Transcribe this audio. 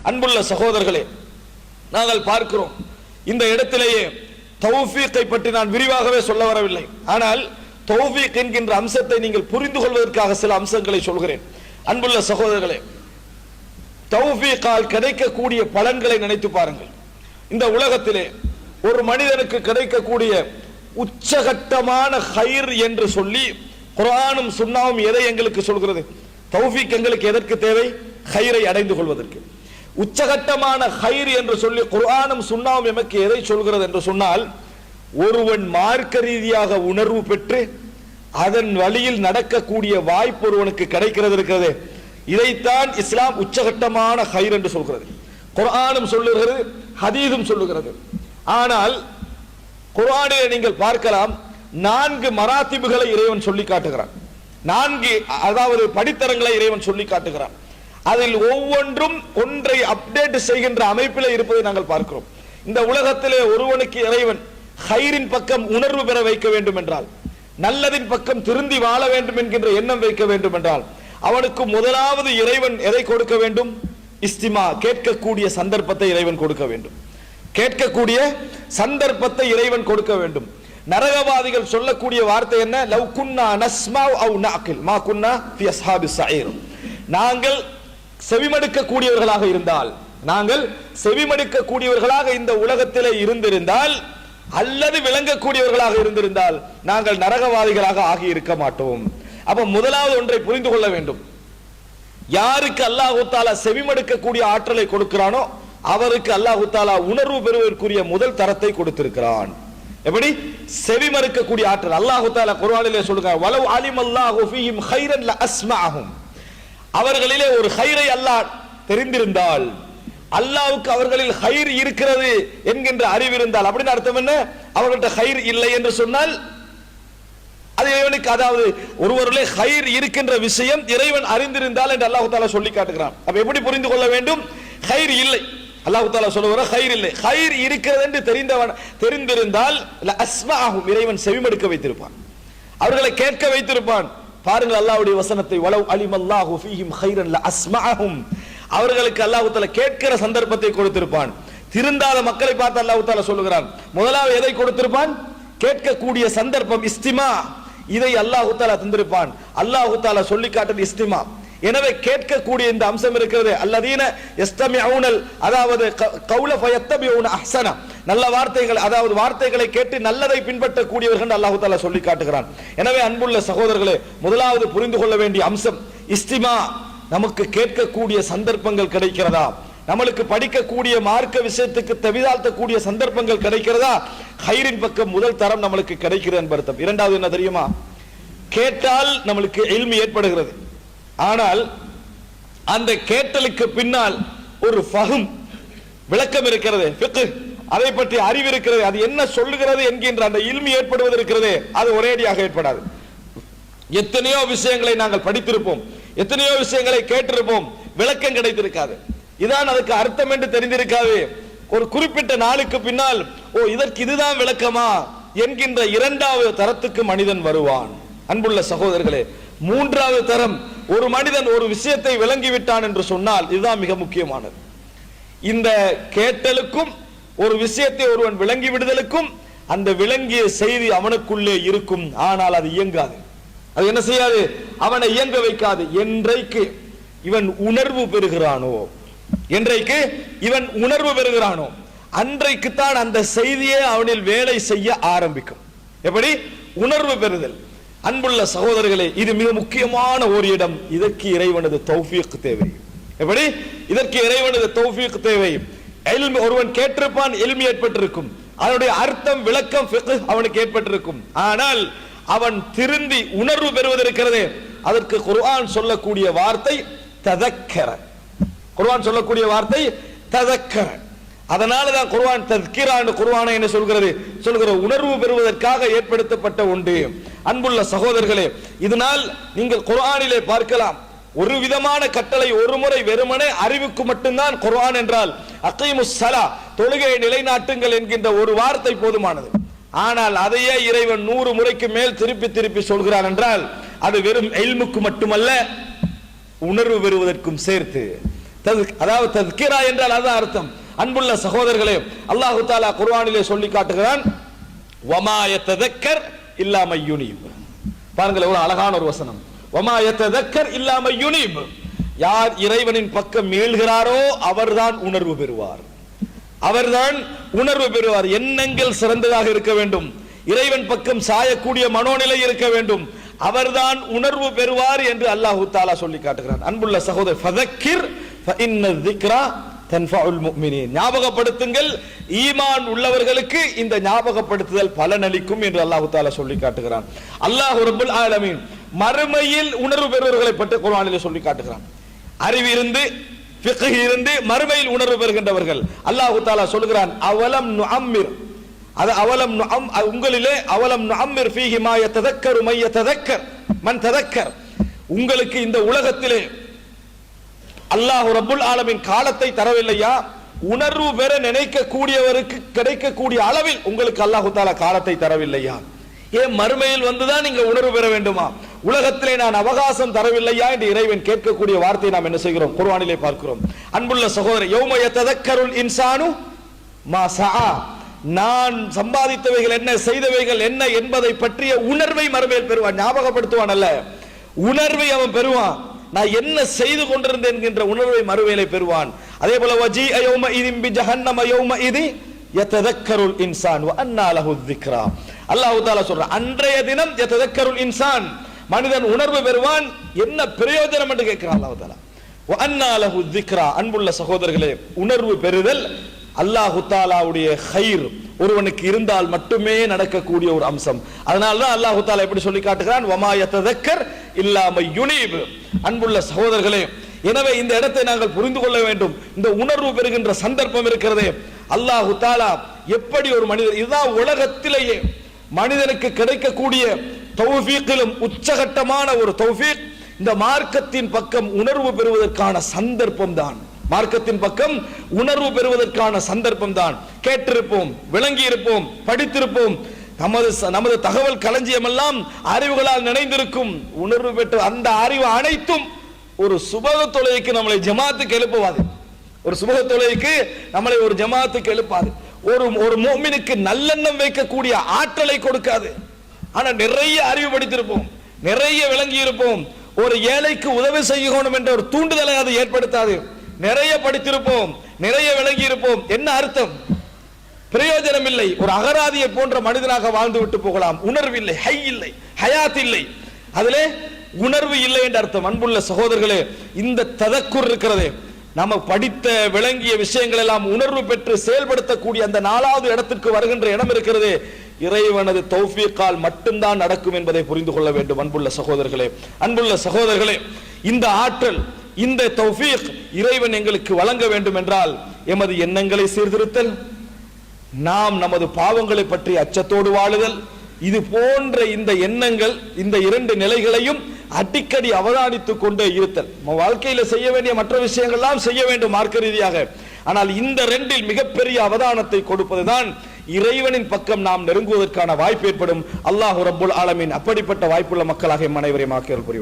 அன்புள்ள சகோதரர்களே, நாங்கள் பார்க்கிறோம் இந்த இடத்திலேயே தௌஃபீக்கை பற்றி நான் விரிவாகவே சொல்ல வரவில்லை. ஆனால் தௌஃபீக் என்கின்ற அம்சத்தை நீங்கள் புரிந்து கொள்வதற்காக சில அம்சங்களை சொல்கிறேன். அன்புள்ள சகோதரர்களே, தௌஃபீக்கால் கிடைக்கக்கூடிய பலன்களை நினைத்து பாருங்கள். இந்த உலகத்திலே ஒரு மனிதனுக்கு கிடைக்கக்கூடிய உச்சகட்டமான ஹைர் என்று சொல்லி குர்ஆனும் சுன்னாவும் எதை எங்களுக்கு சொல்கிறது? தௌஃபீக் எங்களுக்கு எதற்கு தேவை? ஹைரை அடைந்து கொள்வதற்கு. உச்சகட்டமான ஹைர் என்று சொல்லி குர்ஆனும் சுன்னாவும் எமக்கு எதை சொல்கிறது என்று சொன்னால், ஒருவன் மார்க்க ரீதியாக உணர்வு பெற்று அதன் வழியில் நடக்கக்கூடிய வாய்ப்பு ஒருவனுக்கு கிடைக்கிறது இருக்கிறது. இதைத்தான் இஸ்லாம் உச்சகட்டமான ஹைர் என்று சொல்கிறது. குர்ஆனும் சொல்லுகிறது, ஹதீஸும் சொல்லுகிறது. ஆனால் குர்ஆனிலே நீங்கள் பார்க்கலாம், 4 மராத்திபுகளை இறைவன் சொல்லி காட்டுகிறான். 4 அதாவது படித்தரங்களை இறைவன் சொல்லி காட்டுகிறான். அதில் ஒவ்வொன்றும் ஒன்றை அப்டேட் செய்கின்ற அமைப்பில் இருப்பதை நாங்கள் பார்க்கிறோம். இந்த உலகத்திலே ஒருவனுக்கு இறைவன் ஹைரின் பக்கம் உணர்வு பெற வைக்க வேண்டும் என்றால், நல்லதின் பக்கம் திருந்தி வாழ வேண்டும் என்கின்ற எண்ணம் வைக்க வேண்டும் என்றால், அவனுக்கு முதலாவது இறைவன் எதை கொடுக்க வேண்டும்? இஸ்திமா, கேட்கக்கூடிய சந்தர்ப்பத்தை இறைவன் கொடுக்க வேண்டும். கேட்கக்கூடிய சந்தர்ப்பத்தை இறைவன் கொடுக்க வேண்டும். நரகவாதிகள் சொல்லக்கூடிய வார்த்தை என்ன? லவ் குன்னா நஸ்மாவ் அவ் நஅகில் மா குன்னா ஃபி அஸ்ஹாபிஸ் ஸஈர். நாங்கள் செவிமடுக்க கூடியவர்களாக இருந்தால், நாங்கள் செவிமடுக்க கூடியவர்களாக இந்த உலகத்திலே இருந்திருந்தால், அல்லது விளங்கக்கூடியவர்களாக இருந்திருந்தால், நாங்கள் நரகவாதிகளாக ஆகி இருக்க மாட்டோம். அப்ப முதலாவது ஒன்றை புரிந்து கொள்ள வேண்டும். யாருக்கு அல்லாஹ் தஆலா செவிமடுக்க கூடிய ஆற்றலை கொடுக்கிறானோ அவருக்கு அல்லாஹ் தஆலா உணர்வு பெறுவதற்குரிய முதல் தரத்தை கொடுத்திருக்கிறான். எப்படி? செவிமடுக்க கூடிய ஆற்றல். அல்லாஹ் தஆலா குர்ஆனிலே சொல்கிறார், வலவ் அலிமல்லாஹு ஃபீஹிம் கைரன் லஅஸ்மஅஹும். அவர்களிலே ஒரு ஹைரை அல்லாஹ் தெரிந்திருந்தால், அல்லாஹ்வுக்கு அவர்களில் ஹைர் இருக்கிறது என்கின்ற அறிவு இருந்தால், அப்படின்னு அர்த்தம் என்ன? அவர்கள்ட்ட ஹைர் இல்லை என்று சொன்னால் அது இறைவனுக்கு, அதாவது ஒருவரிலே ஹைர் இருக்கின்ற விஷயம் இறைவன் அறிந்திருந்தால் என்று அல்லாஹ் தஆலா சொல்லி காட்டுகிறான். அப்ப எப்படி புரிந்து கொள்ள வேண்டும்? ஹைர் இல்லை, அல்லாஹ் தஆலா சொல்லுவார் ஹைர் இல்லை. ஹைர் இருக்கிறது என்று தெரிந்திருந்தால் லஅஸ்மஅஹும், இறைவன் செவிமடுக்க வைத்திருப்பான், அவர்களை கேட்க வைத்திருப்பான். பாருங்கள் அல்லாஹ்வுடைய வசனத்தை, வலவ் அலிமல்லாஹு ஃபீஹிம் கைரன் லஅஸ்மஅஹும். அவர்களுக்கு அல்லாஹ் தஆலா கேட்கிற சந்தர்ப்பத்தை கொடுத்திருப்பான். திருந்தாத மக்களை பார்த்து அல்லாஹ் தஆலா சொல்லுகிறான், முதலாவது எதை கொடுத்திருப்பான்? கேட்கக்கூடிய சந்தர்ப்பம், இஸ்திமா. இதை அல்லாஹ் தஆலா தந்திருப்பான். அல்லாஹ் தஆலா சொல்லி காட்டுது இஸ்திமா. எனவே கேட்கக்கூடிய இந்த அம்சம் இருக்கிறது. அல்லதீன யஸ்தமிஊனல், அதாவது கௌல ஃபயத்தபிஊன அஹ்ஸன, நல்ல வார்த்தைகள், அதாவது வார்த்தைகளை கேட்டு நல்லதை பின்பற்றக்கூடியவர்கள் அல்லாஹ் தஆலா சொல்லி காட்டுகிறான். எனவே அன்புள்ள சகோதரர்களே, முதலாவது புரிந்து கொள்ள வேண்டிய அம்சம் இஸ்திமா. நமக்கு கேட்கக்கூடிய சந்தர்ப்பங்கள் கிடைக்கிறதா? நம்மளுக்கு படிக்கக்கூடிய மார்க்க விஷயத்துக்கு தவிதாழ்த்தக்கூடிய சந்தர்ப்பங்கள் கிடைக்கிறதா? ஹைரின் பக்கம் முதல் தரம் நம்மளுக்கு கிடைக்கிறது என்பது அர்த்தம். இரண்டாவது என்ன தெரியுமா? கேட்டால் நம்மளுக்கு இல்மு ஏற்படுகிறது. ஆனால் அந்த கேட்டலுக்கு பின்னால் ஒரு ஃபஹம், விளக்கம் இருக்கிறது, ஃபிக்ஹ், அதை பற்றி அறிவு இருக்கிறது. அது என்ன சொல்லுகிறது என்கின்ற அந்த இல்மு ஏற்படுவது இருக்கிறது, அது ஒரேடியாக ஏற்படாது. எத்தனையோ விஷயங்களை நாங்கள் படித்திருப்போம், எத்தனையோ விஷயங்களை கேட்டிருப்போம், விளக்கம் கிடைத்திருக்காது. இதான் அதுக்கு அர்த்தம் என்று தெரிந்திருக்காது. ஒரு குறிப்பிட்ட நாளுக்கு பின்னால், ஓ இதற்கு இதுதான் விளக்கமா என்கின்ற இரண்டாவது தரத்துக்கு மனிதன் வருவான். அன்புள்ள சகோதரர்களே, மூன்றாவது தரம், ஒரு மனிதன் ஒரு விஷயத்தை விளங்கிவிட்டான் என்று சொன்னால், இதுதான் மிக முக்கியமானது. இந்த கேட்டலுக்கும் ஒரு விஷயத்தை ஒருவன் விளங்கி விடுதலுக்கும் அந்த விளங்கிய செய்தி அவனுக்குள்ளே இருக்கும். ஆனால் அது இயங்காது, அது என்ன செய்யாது? அவனை இயங்க வைக்காது. என்றைக்கு இவன் உணர்வு பெறுகிறானோ, என்றைக்கு இவன் உணர்வு பெறுகிறானோ, அன்றைக்குத்தான் அந்த செய்தியே அவனில் வேலை செய்ய ஆரம்பிக்கும். எப்படி? உணர்வு பெறுதல். அன்புள்ள சகோதரர்களே, இது மிக முக்கியமான ஒரு இடம். இதற்கு இறைவனது தௌஃபீக் தேவை. எப்படி? இதற்கு இறைவனது தௌஃபீக் தேவை. ஒருவன் கேட்டிருப்பான், இல்மு ஏற்பட்டிருக்கும், அதனுடைய அர்த்தம், விளக்கம், ஃபிக்ஹ் அவனுக்கு ஏற்பட்டிருக்கும். ஆனால் அவன் திருந்தி உணர்வு பெறுவதற்கிறதே, அதற்கு குர்ஆன் சொல்லக்கூடிய வார்த்தை ததக்கர. குர்ஆன் சொல்லக்கூடிய வார்த்தை ததக்கர. அதனாலதான் குர்ஆன் தஸ்கிரான்னு குர்ஆனை என்ன சொல்கிறது? உணர்வு பெறுவதற்காக ஏற்படுத்தப்பட்ட ஒன்று. அன்புள்ள சகோதரர்களே, இதனால் நீங்கள் குர்ஆனிலே பார்க்கலாம், ஒரு விதமான கட்டளை, ஒரு முறை வெறுமனே அறிவுக்கு மட்டும்தான் குர்ஆன் என்றால், அகீமுஸ் ஸலா, தொழுகையை நிலைநாட்டுங்கள் என்கின்ற ஒரு வார்த்தை போதுமானது. ஆனால் அதையே இறைவன் 100 முறைக்கு மேல் திருப்பி திருப்பி சொல்கிறான் என்றால், அது வெறும் இல்முக்கு மட்டுமல்ல, உணர்வு பெறுவதற்கும் சேர்த்து. அதாவது தஸ்கிரா என்றால் அதான் அர்த்தம். அன்புள்ள சகோதரர்களே, அல்லாஹு தஆலா குர்ஆனிலே சொல்லி காட்டுகிறான், வமா யததக்கர் இல்லா மை யுனீப். பாருங்கள் எவ்வளவு அழகான ஒரு வசனம். வமா யததக்கர் இல்லா மை யுனீப். யார் இறைவனின் பக்கம் மீள்கிறாரோ அவர்தான் உணர்வு பெறுவார். அவர்தான் உணர்வு பெறுவார். எண்ணங்கள் சிறந்ததாக இருக்க வேண்டும், இறைவன் பக்கம் சாயக்கூடிய மனோநிலை இருக்க வேண்டும், அவர்தான் உணர்வு பெறுவார் என்று அல்லாஹு தஆலா சொல்லி காட்டுகிறான். அன்புள்ள சகோதரர், ஃபதக்கிர் ஃபஇன்ன ذிக்ரா தன்ஃபஉல் முஃமினீன். ஞாபகப்படுத்துங்கள், ஈமான் உள்ளவர்களுக்கு இந்த ஞாபகப்படுத்துதல் பலனளிக்கும் என்று அல்லாஹு தஆலா சொல்லி காட்டுகிறான். அல்லாஹ் ரப்பல் ஆலமீன் மறுமையில் உணர்வு பெறுவர்களை பற்றி குர்ஆனிலே சொல்லி காட்டுகிறான். அறிவு இருந்து ஃபிக்ஹ் இருந்து மறுமையில் உணர்வு பெறுகின்றவர்கள் அல்லாஹு தஆலா சொல்கிறான், அவலம் நுஅம்மிர், அது அவலம் உங்களிலே அவலம் நுஅம்மிர் ஃபீஹி மா யததக்கரு மை யததக்கர் மன் ததக்கர். உங்களுக்கு இந்த உலகத்திலே அல்லாஹ் ரப்புல் ஆலமீன் காலத்தை தரவில்லையா? உணர்வு பெற நினைக்கக்கூடியவருக்கு கிடைக்கக்கூடிய அளவில் உங்களுக்கு அல்லாஹு தஆலா காலத்தை தரவில்லையா? ஏன் மறுமையில் வந்துதான் நீங்க உணர்வு பெற வேண்டுமா? உலகத்திலே நான் அவகாசம் தரவில்லையா என்று இறைவன் கேட்கக்கூடிய வார்த்தையை நாம் என்ன செய்கிறோம்? குர்ஆனிலே பார்க்கிறோம். அன்புள்ள சகோதரர், யௌம யததக்கருல் இன்சானு மா சஆ, நான் சம்பாதித்தவைகள் என்ன, செய்தவைகள் என்ன என்பதை பற்றிய உணர்வை மறுமையில் பெறுவான். ஞாபகப்படுத்துவான் அல்ல, உணர்வை அவன் பெறுவான். நான் என்ன செய்து கொண்டிருந்தேன் என்கின்ற உணர்வை மறுமையிலே பெறுவான். அதே போல வஜீஅ யௌம இதின் பி ஜஹன்னம யௌம இதி யததக்கருல் இன்சான் வ அன்னா லஹு ذிக்ரா. அல்லாஹ் தஆலா சொல்றான், அன்றைய தினம் யததக்கருல் இன்சான், மனிதன் உணர்வு பெறுவான். என்ன பிரயோஜனம் என்று கேட்கிறான் அல்லாஹ் தஆலா. வ அன்னா லஹு ذிக்ரா. அன்புள்ள சகோதரர்களே, உணர்வு பெறுதல் அல்லாஹ் தஆலாவுடைய கைர் ஒருவனுக்கு இருந்தால் மட்டுமே நடக்கக்கூடிய ஒரு அம்சம். அதனால தான் அல்லாஹ் தஆலா எப்படி சொல்லி காட்டுகிறான், வமா யததக்கர் இல்லா மை யுனீப். அன்புள்ள சகோதரர்களே, எனவே இந்த இடத்தை நாங்கள் புரிந்து கொள்ள வேண்டும். இந்த உணர்வு பெறுகின்ற சந்தர்ப்பம் இருக்கிறதே, அல்லாஹ் தஆலா எப்படி ஒரு மனிதர், இதுதான் உலகத்திலேயே மனிதனுக்கு கிடைக்கக்கூடிய தௌஃபீக்கிலும் உச்சகட்டமான ஒரு தௌஃபீக். இந்த மார்க்கத்தின் பக்கம் உணர்வு பெறுவதற்கான சந்தர்ப்பம் தான், மார்க்கத்தின் பக்கம் உணர்வு பெறுவதற்கான சந்தர்ப்பம் தான். கேட்டிருப்போம், விளங்கி இருப்போம், படித்திருப்போம், நமது தகவல் களஞ்சியம் எல்லாம் அறிவுகளால் நினைந்திருக்கும். உணர்வு பெற்ற அந்த அறிவு அனைத்தும் ஒரு சுபக தொழுகைக்கு நம்மளை ஜமாத்துக்கு எழுப்புவாது. ஒரு சுபக தொழுகைக்கு நம்மளை ஒரு ஜமாத்துக்கு எழுப்பாது. ஒரு முஃமினுக்கு நல்லெண்ணம் வைக்கக்கூடிய ஆற்றலை கொடுக்காது. ஆனா நிறைய அறிவு படித்திருப்போம், நிறைய விளங்கி இருப்போம், ஒரு ஏழைக்கு உதவி செய்யணும் என்ற ஒரு தூண்டுதலை அது ஏற்படுத்தாது. நிறைய படித்திருப்போம், நிறைய விளங்கி இருப்போம், என்ன அர்த்தம்? பிரயோஜனம் இல்லை. ஒரு அகராதியை போன்ற மனிதனாக வாழ்ந்து விட்டு போகலாம். உணர்வு இல்லை, ஹை இல்லை, ஹயாத் இல்லை, அதிலே உணர்வு இல்லை என்ற அர்த்தம். அன்புள்ள சகோதரர்களே, இந்த ததக்குர் இருக்கிறதே, நம்ம படித்த விளங்கிய விஷயங்கள் எல்லாம் உணர்வு பெற்று செயல்படுத்தக்கூடிய அந்த 4வது இடத்திற்கு வருகின்ற இடம் இருக்கிறது, இறைவனது தௌஃபீக்கால் மட்டும்தான் நடக்கும் என்பதை புரிந்து கொள்ள வேண்டும். அன்புள்ள சகோதரர்களே, அன்புள்ள சகோதரர்களே, இந்த ஆற்றல், இந்த தௌஃபீக் இறைவன் எங்களுக்கு வழங்க வேண்டும் என்றால் எமது எண்ணங்களை சீர்திருத்தல், நாம் நமது பாவங்களை பற்றி அச்சத்தோடு வாழுதல், இது போன்ற இந்த எண்ணங்கள், இந்த 2 நிலைகளையும் அடிக்கடி அவதானித்துக் கொண்டே இருத்தல். வாழ்க்கையில செய்ய வேண்டிய மற்ற விஷயங்கள்லாம் செய்ய வேண்டும் மார்க்க ரீதியாக. ஆனால் இந்த 2இல் மிகப்பெரிய அவதானத்தை கொடுப்பதுதான் இறைவனின் பக்கம் நாம் நெருங்குவதற்கான வாய்ப்பு ஏற்படும். அல்லாஹ் ரப்புல் ஆலமீன் அப்படிப்பட்ட வாய்ப்புள்ள மக்களாக அனைவரையும் ஆக்கியருள் புரிவார்.